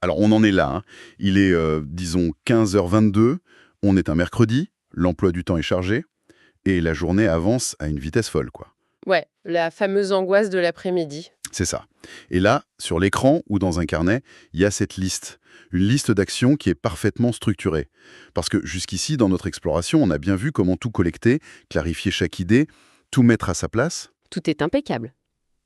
Alors on en est là, hein. Il est, disons, 15h22, on est un mercredi, l'emploi du temps est chargé, et la journée avance à une vitesse folle, quoi. Ouais, la fameuse angoisse de l'après-midi. C'est ça. Et là, sur l'écran ou dans un carnet, il y a cette liste. Une liste d'actions qui est parfaitement structurée. Parce que jusqu'ici, dans notre exploration, on a bien vu comment tout collecter, clarifier chaque idée, tout mettre à sa place. Tout est impeccable.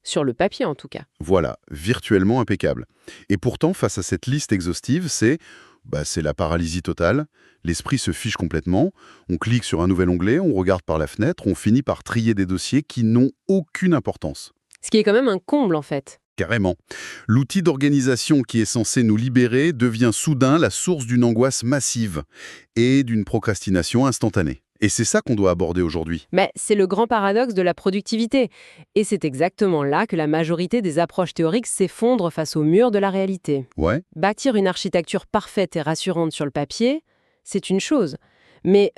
Sur le papier, en tout cas. Voilà, virtuellement impeccable. Et pourtant, face à cette liste exhaustive, c'est la paralysie totale. L'esprit se fiche complètement. On clique sur un nouvel onglet, on regarde par la fenêtre, on finit par trier des dossiers qui n'ont aucune importance. Ce qui est quand même un comble, en fait. Carrément. L'outil d'organisation qui est censé nous libérer devient soudain la source d'une angoisse massive et d'une procrastination instantanée. Et c'est ça qu'on doit aborder aujourd'hui. Mais c'est le grand paradoxe de la productivité. Et c'est exactement là que la majorité des approches théoriques s'effondrent face au mur de la réalité. Ouais, Bâtir une architecture parfaite et rassurante sur le papier, c'est une chose. Mais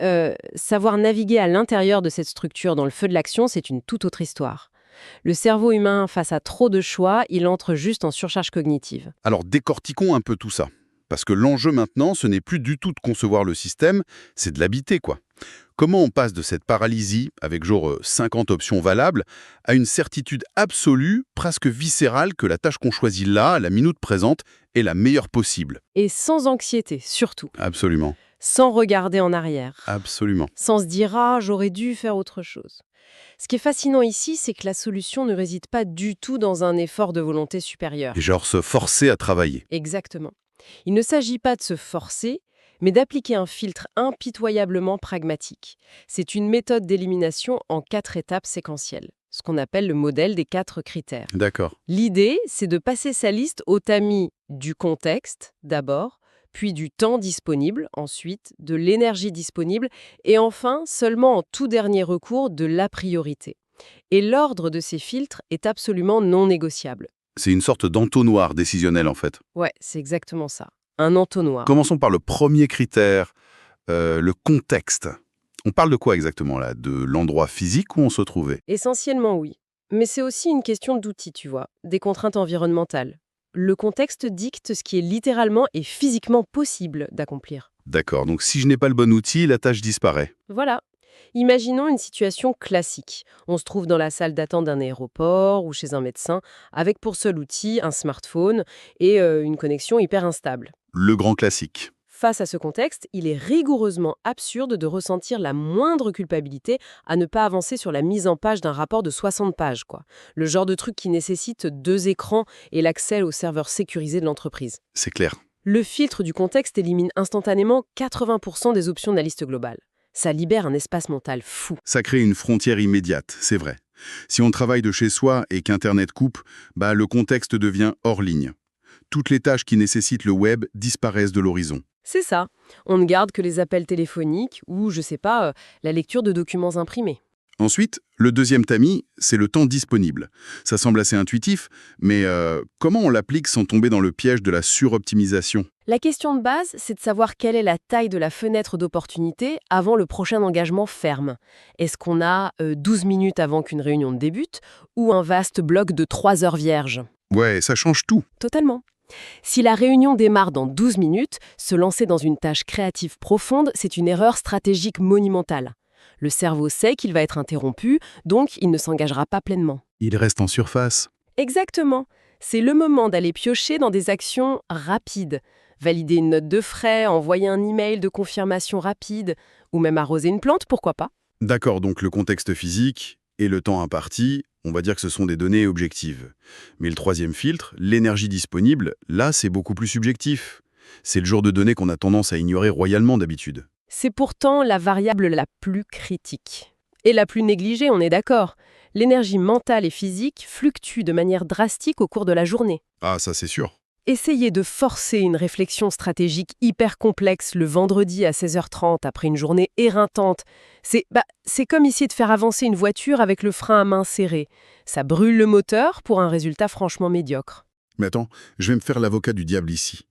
savoir naviguer à l'intérieur de cette structure dans le feu de l'action, c'est une toute autre histoire. Le cerveau humain, face à trop de choix, il entre juste en surcharge cognitive. alors décortiquons un peu tout ça. Parce que l'enjeu maintenant, ce n'est plus du tout de concevoir le système, c'est de l'habiter, quoi. Comment on passe de cette paralysie, avec genre 50 options valables, à une certitude absolue, presque viscérale, que la tâche qu'on choisit là, à la minute présente, est la meilleure possible? Et sans anxiété, surtout. Absolument, Sans regarder en arrière. absolument. Sans se dire « Ah, j'aurais dû faire autre chose ». Ce qui est fascinant ici, c'est que la solution ne réside pas du tout dans un effort de volonté supérieure. Et genre se forcer à travailler. Exactement. Il ne s'agit pas de se forcer, mais d'appliquer un filtre impitoyablement pragmatique. C'est une méthode d'élimination en 4 étapes séquentielles, ce qu'on appelle le modèle des 4 critères. D'accord. L'idée, c'est de passer sa liste au tamis du contexte, d'abord, puis du temps disponible, ensuite, de l'énergie disponible, et enfin, seulement en tout dernier recours, de la priorité. Et l'ordre de ces filtres est absolument non négociable. C'est une sorte d'entonnoir décisionnel, en fait. Ouais, c'est exactement ça. Un entonnoir. Commençons par le premier critère, le contexte. On parle de quoi exactement là? De l'endroit physique où on se trouvait? Essentiellement, oui. Mais c'est aussi une question d'outils, tu vois, des contraintes environnementales. Le contexte dicte ce qui est littéralement et physiquement possible d'accomplir. D'accord, donc si je n'ai pas le bon outil, la tâche disparaît. Voilà. Imaginons une situation classique. On se trouve dans la salle d'attente d'un aéroport ou chez un médecin, avec pour seul outil un smartphone et une connexion hyper instable. Le grand classique. Face à ce contexte, il est rigoureusement absurde de ressentir la moindre culpabilité à ne pas avancer sur la mise en page d'un rapport de 60 pages, quoi. Le genre de truc qui nécessite 2 écrans et l'accès au serveur sécurisé de l'entreprise. C'est clair. Le filtre du contexte élimine instantanément 80% des options de la liste globale. Ça libère un espace mental fou. Ça crée une frontière immédiate, c'est vrai. Si on travaille de chez soi et qu'Internet coupe, le contexte devient hors ligne. Toutes les tâches qui nécessitent le web disparaissent de l'horizon. C'est ça. On ne garde que les appels téléphoniques ou, je sais pas, la lecture de documents imprimés. Ensuite, le deuxième tamis, c'est le temps disponible. Ça semble assez intuitif, mais comment on l'applique sans tomber dans le piège de la suroptimisation? La question de base, c'est de savoir quelle est la taille de la fenêtre d'opportunité avant le prochain engagement ferme. Est-ce qu'on a 12 minutes avant qu'une réunion ne débute ou un vaste bloc de 3 heures vierges? Ouais, ça change tout. Totalement. Si la réunion démarre dans 12 minutes, se lancer dans une tâche créative profonde, c'est une erreur stratégique monumentale. Le cerveau sait qu'il va être interrompu, donc il ne s'engagera pas pleinement. Il reste en surface. Exactement. C'est le moment d'aller piocher dans des actions rapides. Valider une note de frais, envoyer un email de confirmation rapide, ou même arroser une plante, pourquoi pas. D'accord, donc le contexte physique et le temps imparti, on va dire que ce sont des données objectives. Mais le troisième filtre, l'énergie disponible, là c'est beaucoup plus subjectif. C'est le genre de données qu'on a tendance à ignorer royalement d'habitude. C'est pourtant la variable la plus critique. Et la plus négligée, on est d'accord. L'énergie mentale et physique fluctue de manière drastique au cours de la journée. Ah, ça c'est sûr. Essayer de forcer une réflexion stratégique hyper complexe le vendredi à 16h30 après une journée éreintante, c'est comme essayer de faire avancer une voiture avec le frein à main serré. Ça brûle le moteur pour un résultat franchement médiocre. Mais attends, je vais me faire l'avocat du diable ici.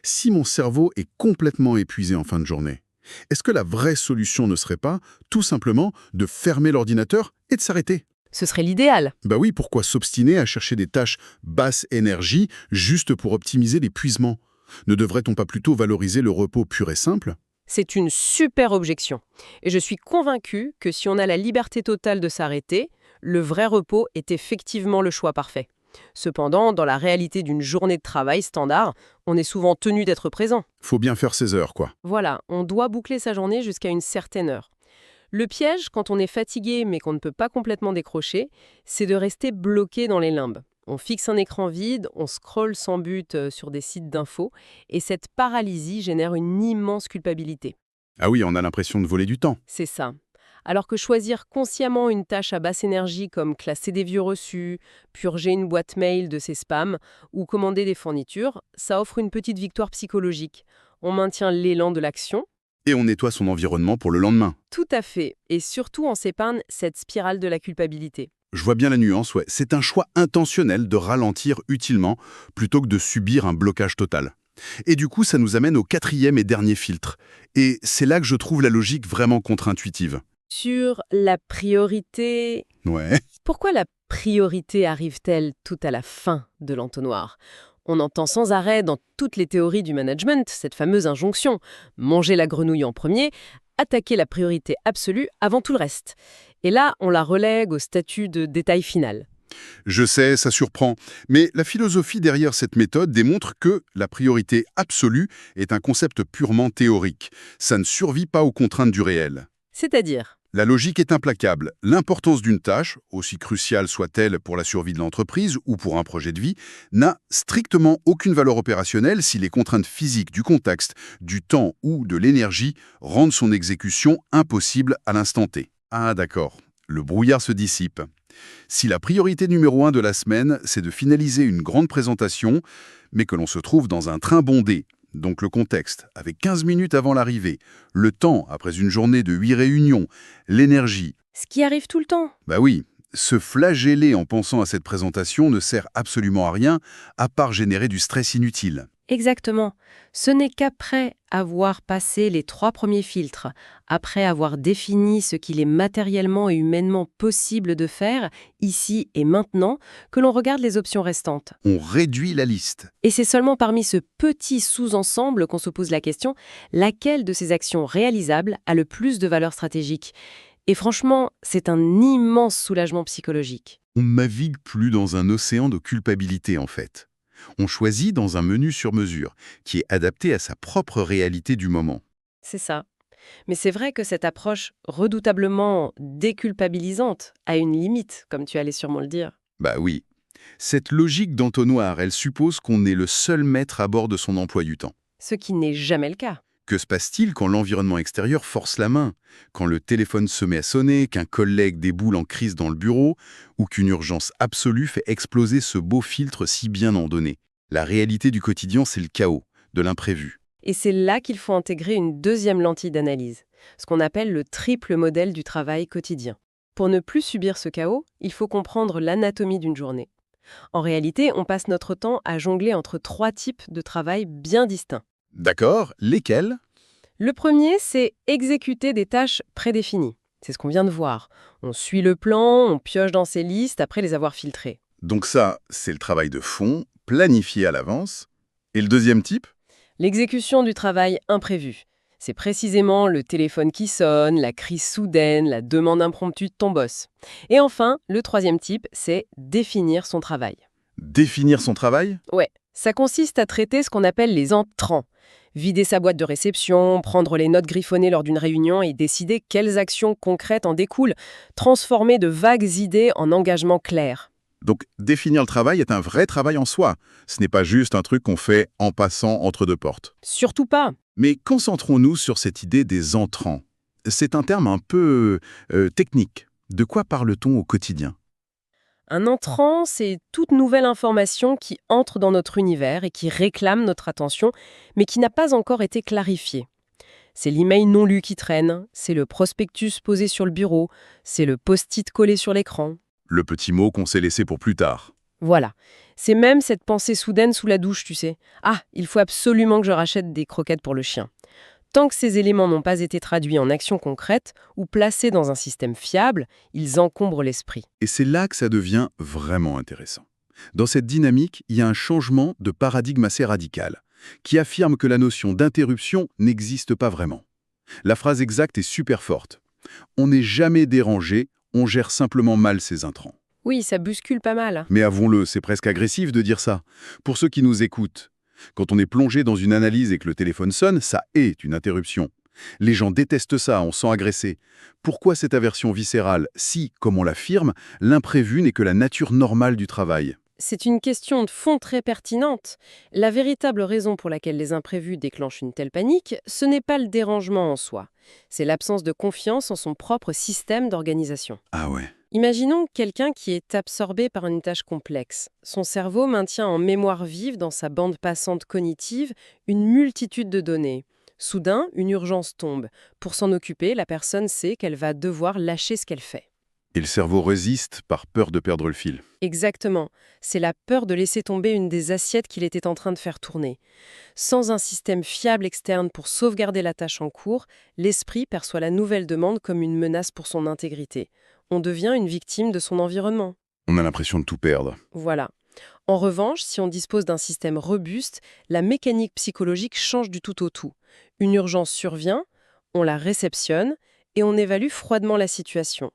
Si mon cerveau est complètement épuisé en fin de journée, est-ce que la vraie solution ne serait pas, tout simplement, de fermer l'ordinateur et de s'arrêter? Ce serait l'idéal. Bah oui, pourquoi s'obstiner à chercher des tâches basse énergie juste pour optimiser l'épuisement? Ne devrait-on pas plutôt valoriser le repos pur et simple? C'est une super objection. Et je suis convaincue que si on a la liberté totale de s'arrêter, le vrai repos est effectivement le choix parfait. Cependant, dans la réalité d'une journée de travail standard, on est souvent tenu d'être présent. Faut bien faire ses heures, quoi. Voilà, on doit boucler sa journée jusqu'à une certaine heure. Le piège, quand on est fatigué mais qu'on ne peut pas complètement décrocher, c'est de rester bloqué dans les limbes. On fixe un écran vide, on scrolle sans but sur des sites d'infos, et cette paralysie génère une immense culpabilité. Ah oui, on a l'impression de voler du temps. C'est ça. Alors que choisir consciemment une tâche à basse énergie comme classer des vieux reçus, purger une boîte mail de ses spams ou commander des fournitures, ça offre une petite victoire psychologique. On maintient l'élan de l'action. Et on nettoie son environnement pour le lendemain. Tout à fait. Et surtout, on s'épargne cette spirale de la culpabilité. Je vois bien la nuance, ouais. C'est un choix intentionnel de ralentir utilement plutôt que de subir un blocage total. Et du coup, ça nous amène au quatrième et dernier filtre. Et c'est là que je trouve la logique vraiment contre-intuitive. Sur la priorité... Ouais. Pourquoi la priorité arrive-t-elle tout à la fin de l'entonnoir? On entend sans arrêt dans toutes les théories du management cette fameuse injonction. Manger la grenouille en premier, attaquer la priorité absolue avant tout le reste. Et là, on la relègue au statut de détail final. Je sais, ça surprend, mais la philosophie derrière cette méthode démontre que la priorité absolue est un concept purement théorique. Ça ne survit pas aux contraintes du réel. C'est-à-dire, La logique est implacable. L'importance d'une tâche, aussi cruciale soit-elle pour la survie de l'entreprise ou pour un projet de vie, n'a strictement aucune valeur opérationnelle si les contraintes physiques du contexte, du temps ou de l'énergie rendent son exécution impossible à l'instant T. Ah d'accord, le brouillard se dissipe. Si la priorité numéro 1 de la semaine, c'est de finaliser une grande présentation, mais que l'on se trouve dans un train bondé, donc le contexte, avec 15 minutes avant l'arrivée, le temps après une journée de 8 réunions, l'énergie. ce qui arrive tout le temps. Bah oui, se flageller en pensant à cette présentation ne sert absolument à rien, à part générer du stress inutile. Exactement. Ce n'est qu'après avoir passé les 3 premiers filtres, après avoir défini ce qu'il est matériellement et humainement possible de faire, ici et maintenant, que l'on regarde les options restantes. On réduit la liste. Et c'est seulement parmi ce petit sous-ensemble qu'on se pose la question, laquelle de ces actions réalisables a le plus de valeur stratégique? Et franchement, c'est un immense soulagement psychologique. On ne navigue plus dans un océan de culpabilité en fait. On choisit dans un menu sur mesure, qui est adapté à sa propre réalité du moment. C'est ça. Mais c'est vrai que cette approche redoutablement déculpabilisante a une limite, comme tu allais sûrement le dire. Bah oui. Cette logique d'entonnoir, elle suppose qu'on est le seul maître à bord de son emploi du temps. Ce qui n'est jamais le cas. Que se passe-t-il quand l'environnement extérieur force la main? Quand le téléphone se met à sonner, qu'un collègue déboule en crise dans le bureau, ou qu'une urgence absolue fait exploser ce beau filtre si bien ordonné? La réalité du quotidien, c'est le chaos, de l'imprévu. Et c'est là qu'il faut intégrer une deuxième lentille d'analyse, ce qu'on appelle le triple modèle du travail quotidien. Pour ne plus subir ce chaos, il faut comprendre l'anatomie d'une journée. En réalité, on passe notre temps à jongler entre 3 types de travail bien distincts. D'accord, lesquels? Le premier, c'est exécuter des tâches prédéfinies. C'est ce qu'on vient de voir. On suit le plan, on pioche dans ses listes après les avoir filtrées. Donc ça, c'est le travail de fond, planifié à l'avance. Et le deuxième type? L'exécution du travail imprévu. C'est précisément le téléphone qui sonne, la crise soudaine, la demande impromptue de ton boss. Et enfin, le troisième type, c'est définir son travail. Définir son travail? Ouais, ça consiste à traiter ce qu'on appelle les entrants. Vider sa boîte de réception, prendre les notes griffonnées lors d'une réunion et décider quelles actions concrètes en découlent, transformer de vagues idées en engagements clairs. Donc, définir le travail est un vrai travail en soi. Ce n'est pas juste un truc qu'on fait en passant entre deux portes. Surtout pas. Mais concentrons-nous sur cette idée des entrants. C'est un terme un peu technique. De quoi parle-t-on au quotidien? Un entrant, c'est toute nouvelle information qui entre dans notre univers et qui réclame notre attention, mais qui n'a pas encore été clarifiée. C'est l'email non lu qui traîne, c'est le prospectus posé sur le bureau, c'est le post-it collé sur l'écran. Le petit mot qu'on s'est laissé pour plus tard. Voilà. C'est même cette pensée soudaine sous la douche, tu sais. Ah, il faut absolument que je rachète des croquettes pour le chien. Tant que ces éléments n'ont pas été traduits en actions concrètes ou placés dans un système fiable, ils encombrent l'esprit. Et c'est là que ça devient vraiment intéressant. Dans cette dynamique, il y a un changement de paradigme assez radical. qui affirme que la notion d'interruption n'existe pas vraiment. La phrase exacte est super forte. On n'est jamais dérangé, on gère simplement mal ses intrants. Oui, ça bouscule pas mal. Mais avouons-le, c'est presque agressif de dire ça. Pour ceux qui nous écoutent, quand on est plongé dans une analyse et que le téléphone sonne, ça est une interruption. Les gens détestent ça, on se sent agressé. Pourquoi cette aversion viscérale si, comme on l'affirme, l'imprévu n'est que la nature normale du travail? C'est une question de fond très pertinente. La véritable raison pour laquelle les imprévus déclenchent une telle panique, ce n'est pas le dérangement en soi. C'est l'absence de confiance en son propre système d'organisation. Ah ouais. Imaginons quelqu'un qui est absorbé par une tâche complexe. Son cerveau maintient en mémoire vive dans sa bande passante cognitive une multitude de données. Soudain, une urgence tombe. Pour s'en occuper, la personne sait qu'elle va devoir lâcher ce qu'elle fait. Et le cerveau résiste par peur de perdre le fil. Exactement. C'est la peur de laisser tomber une des assiettes qu'il était en train de faire tourner. Sans un système fiable externe pour sauvegarder la tâche en cours, l'esprit perçoit la nouvelle demande comme une menace pour son intégrité. On devient une victime de son environnement. On a l'impression de tout perdre. Voilà. En revanche, si on dispose d'un système robuste, la mécanique psychologique change du tout au tout. Une urgence survient, on la réceptionne et on évalue froidement la situation.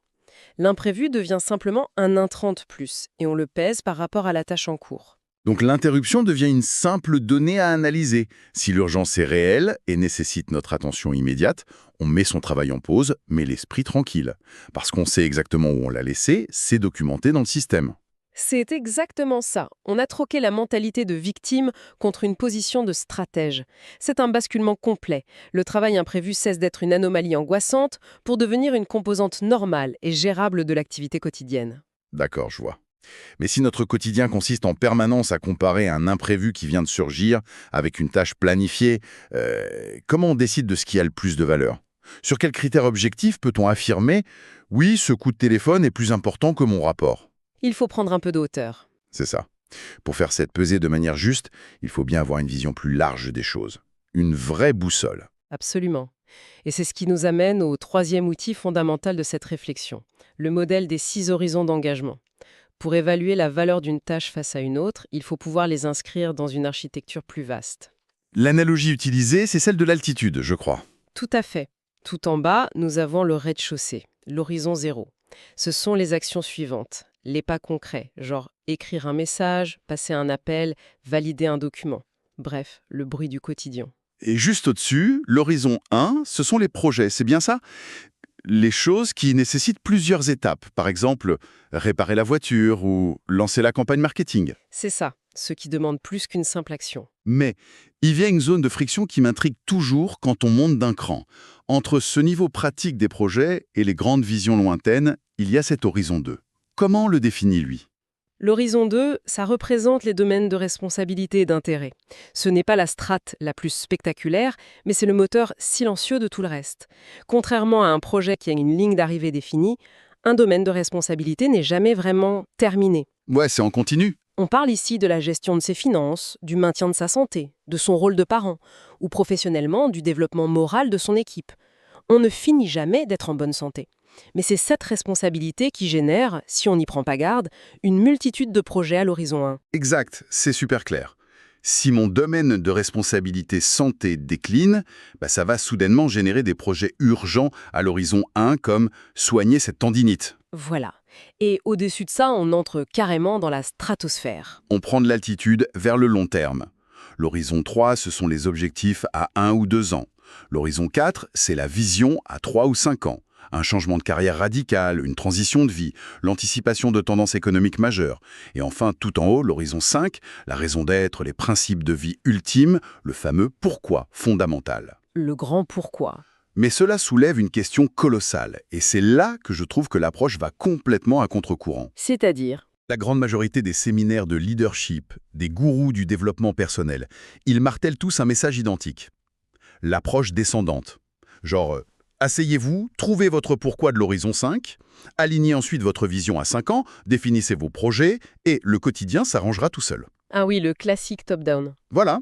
L'imprévu devient simplement un intrant de plus et on le pèse par rapport à la tâche en cours. Donc l'interruption devient une simple donnée à analyser. Si l'urgence est réelle et nécessite notre attention immédiate, on met son travail en pause, mais l'esprit tranquille. Parce qu'on sait exactement où on l'a laissé, c'est documenté dans le système. C'est exactement ça. On a troqué la mentalité de victime contre une position de stratège. C'est un basculement complet. Le travail imprévu cesse d'être une anomalie angoissante pour devenir une composante normale et gérable de l'activité quotidienne. D'accord, je vois. Mais si notre quotidien consiste en permanence à comparer un imprévu qui vient de surgir avec une tâche planifiée, comment on décide de ce qui a le plus de valeur? Sur quels critères objectifs peut-on affirmer « oui, ce coup de téléphone est plus important que mon rapport » ? Il faut prendre un peu de hauteur. C'est ça. Pour faire cette pesée de manière juste, il faut bien avoir une vision plus large des choses. Une vraie boussole. Absolument. Et c'est ce qui nous amène au troisième outil fondamental de cette réflexion, le modèle des 6 horizons d'engagement. Pour évaluer la valeur d'une tâche face à une autre, il faut pouvoir les inscrire dans une architecture plus vaste. L'analogie utilisée, c'est celle de l'altitude, je crois. Tout à fait. Tout en bas, nous avons le rez-de-chaussée, l'horizon 0. Ce sont les actions suivantes, les pas concrets, genre écrire un message, passer un appel, valider un document. Bref, le bruit du quotidien. Et juste au-dessus, l'horizon 1, ce sont les projets, c'est bien ça? Les choses qui nécessitent plusieurs étapes, par exemple, réparer la voiture ou lancer la campagne marketing. C'est ça, ce qui demande plus qu'une simple action. Mais il y a une zone de friction qui m'intrigue toujours quand on monte d'un cran. Entre ce niveau pratique des projets et les grandes visions lointaines, il y a cet horizon 2. Comment le définit lui? L'horizon 2, ça représente les domaines de responsabilité et d'intérêt. Ce n'est pas la strate la plus spectaculaire, mais c'est le moteur silencieux de tout le reste. Contrairement à un projet qui a une ligne d'arrivée définie, un domaine de responsabilité n'est jamais vraiment terminé. Ouais, c'est en continu. On parle ici de la gestion de ses finances, du maintien de sa santé, de son rôle de parent, ou professionnellement du développement moral de son équipe. On ne finit jamais d'être en bonne santé. Mais c'est cette responsabilité qui génère, si on n'y prend pas garde, une multitude de projets à l'horizon 1. Exact, c'est super clair. Si mon domaine de responsabilité santé décline, ça va soudainement générer des projets urgents à l'horizon 1 comme soigner cette tendinite. Voilà. Et au-dessus de ça, on entre carrément dans la stratosphère. On prend de l'altitude vers le long terme. L'horizon 3, ce sont les objectifs à 1 ou 2 ans. L'horizon 4, c'est la vision à 3 ou 5 ans. Un changement de carrière radical, une transition de vie, l'anticipation de tendances économiques majeures. Et enfin, tout en haut, l'horizon 5, la raison d'être, les principes de vie ultimes, le fameux pourquoi fondamental. Le grand pourquoi. Mais cela soulève une question colossale, et c'est là que je trouve que l'approche va complètement à contre-courant. C'est-à-dire? La grande majorité des séminaires de leadership, des gourous du développement personnel, ils martèlent tous un message identique. L'approche descendante. Genre, asseyez-vous, trouvez votre pourquoi de l'horizon 5, alignez ensuite votre vision à 5 ans, définissez vos projets, et le quotidien s'arrangera tout seul. Ah oui, le classique top-down. Voilà.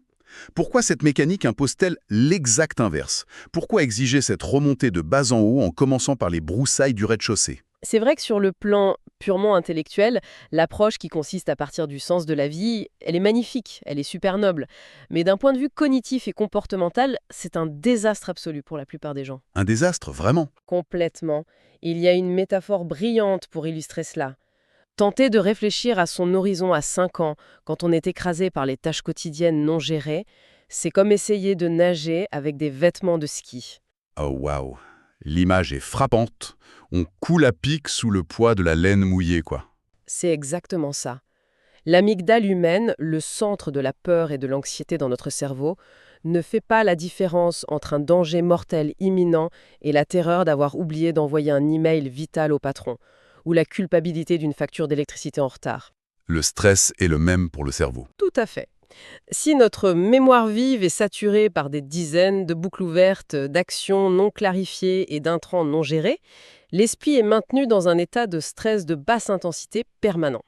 Pourquoi cette mécanique impose-t-elle l'exact inverse? Pourquoi exiger cette remontée de bas en haut en commençant par les broussailles du rez-de-chaussée? C'est vrai que sur le plan purement intellectuel, l'approche qui consiste à partir du sens de la vie, elle est magnifique, elle est super noble. Mais d'un point de vue cognitif et comportemental, c'est un désastre absolu pour la plupart des gens. Un désastre, vraiment. Complètement. Il y a une métaphore brillante pour illustrer cela. Tenter de réfléchir à son horizon à 5 ans, quand on est écrasé par les tâches quotidiennes non gérées, c'est comme essayer de nager avec des vêtements de ski. Oh waouh. L'image est frappante. On coule à pic sous le poids de la laine mouillée, quoi. C'est exactement ça. L'amygdale humaine, le centre de la peur et de l'anxiété dans notre cerveau, ne fait pas la différence entre un danger mortel imminent et la terreur d'avoir oublié d'envoyer un email vital au patron, ou la culpabilité d'une facture d'électricité en retard. Le stress est le même pour le cerveau. Tout à fait. Si notre mémoire vive est saturée par des dizaines de boucles ouvertes, d'actions non clarifiées et d'intrants non gérés, l'esprit est maintenu dans un état de stress de basse intensité permanent.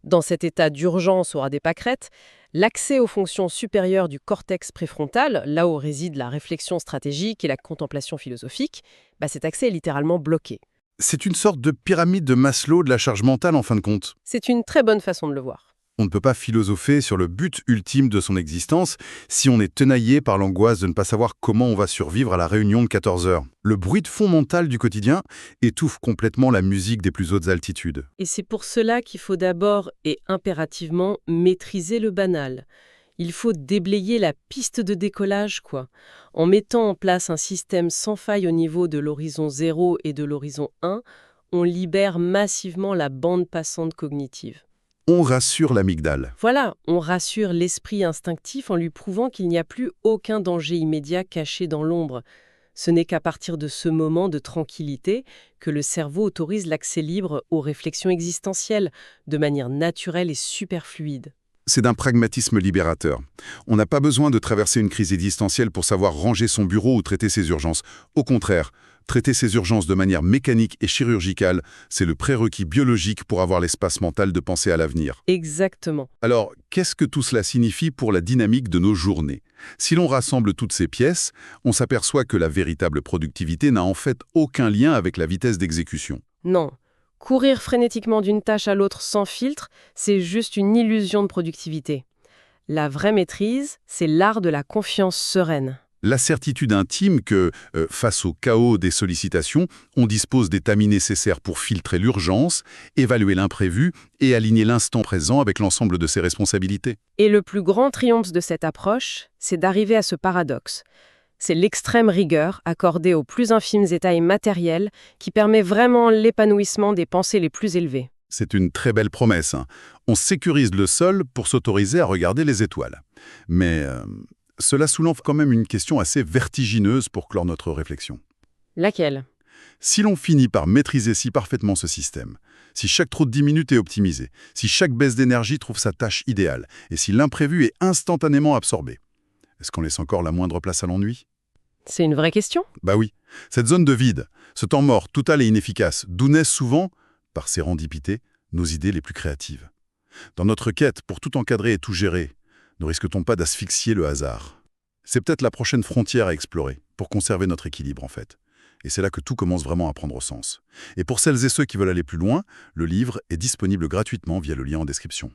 Dans cet état d'urgence aura des pâquerettes, l'accès aux fonctions supérieures du cortex préfrontal, là où réside la réflexion stratégique et la contemplation philosophique, cet accès est littéralement bloqué. C'est une sorte de pyramide de Maslow de la charge mentale en fin de compte. C'est une très bonne façon de le voir. On ne peut pas philosopher sur le but ultime de son existence si on est tenaillé par l'angoisse de ne pas savoir comment on va survivre à la réunion de 14 heures. Le bruit de fond mental du quotidien étouffe complètement la musique des plus hautes altitudes. Et c'est pour cela qu'il faut d'abord et impérativement maîtriser le banal. Il faut déblayer la piste de décollage, quoi. En mettant en place un système sans faille au niveau de l'horizon 0 et de l'horizon 1, on libère massivement la bande passante cognitive. On rassure l'amygdale. Voilà, on rassure l'esprit instinctif en lui prouvant qu'il n'y a plus aucun danger immédiat caché dans l'ombre. Ce n'est qu'à partir de ce moment de tranquillité que le cerveau autorise l'accès libre aux réflexions existentielles, de manière naturelle et super fluide. C'est d'un pragmatisme libérateur. On n'a pas besoin de traverser une crise existentielle pour savoir ranger son bureau ou traiter ses urgences. Au contraire, traiter ses urgences de manière mécanique et chirurgicale, c'est le prérequis biologique pour avoir l'espace mental de penser à l'avenir. Exactement. Alors, qu'est-ce que tout cela signifie pour la dynamique de nos journées? Si l'on rassemble toutes ces pièces, on s'aperçoit que la véritable productivité n'a en fait aucun lien avec la vitesse d'exécution. Non. Courir frénétiquement d'une tâche à l'autre sans filtre, c'est juste une illusion de productivité. La vraie maîtrise, c'est l'art de la confiance sereine. La certitude intime que, face au chaos des sollicitations, on dispose des tamis nécessaires pour filtrer l'urgence, évaluer l'imprévu et aligner l'instant présent avec l'ensemble de ses responsabilités. Et le plus grand triomphe de cette approche, c'est d'arriver à ce paradoxe. C'est l'extrême rigueur accordée aux plus infimes détails matériels qui permet vraiment l'épanouissement des pensées les plus élevées. C'est une très belle promesse, hein. On sécurise le sol pour s'autoriser à regarder les étoiles. Mais cela soulève quand même une question assez vertigineuse pour clore notre réflexion. Laquelle? Si l'on finit par maîtriser si parfaitement ce système, si chaque trou de 10 minutes est optimisé, si chaque baisse d'énergie trouve sa tâche idéale, et si l'imprévu est instantanément absorbé, est-ce qu'on laisse encore la moindre place à l'ennui? C'est une vraie question? Bah oui, cette zone de vide, ce temps mort, total et inefficace, d'où naissent souvent, par sérendipité, nos idées les plus créatives. Dans notre quête pour tout encadrer et tout gérer, ne risque-t-on pas d'asphyxier le hasard? C'est peut-être la prochaine frontière à explorer, pour conserver notre équilibre en fait. Et c'est là que tout commence vraiment à prendre sens. Et pour celles et ceux qui veulent aller plus loin, le livre est disponible gratuitement via le lien en description.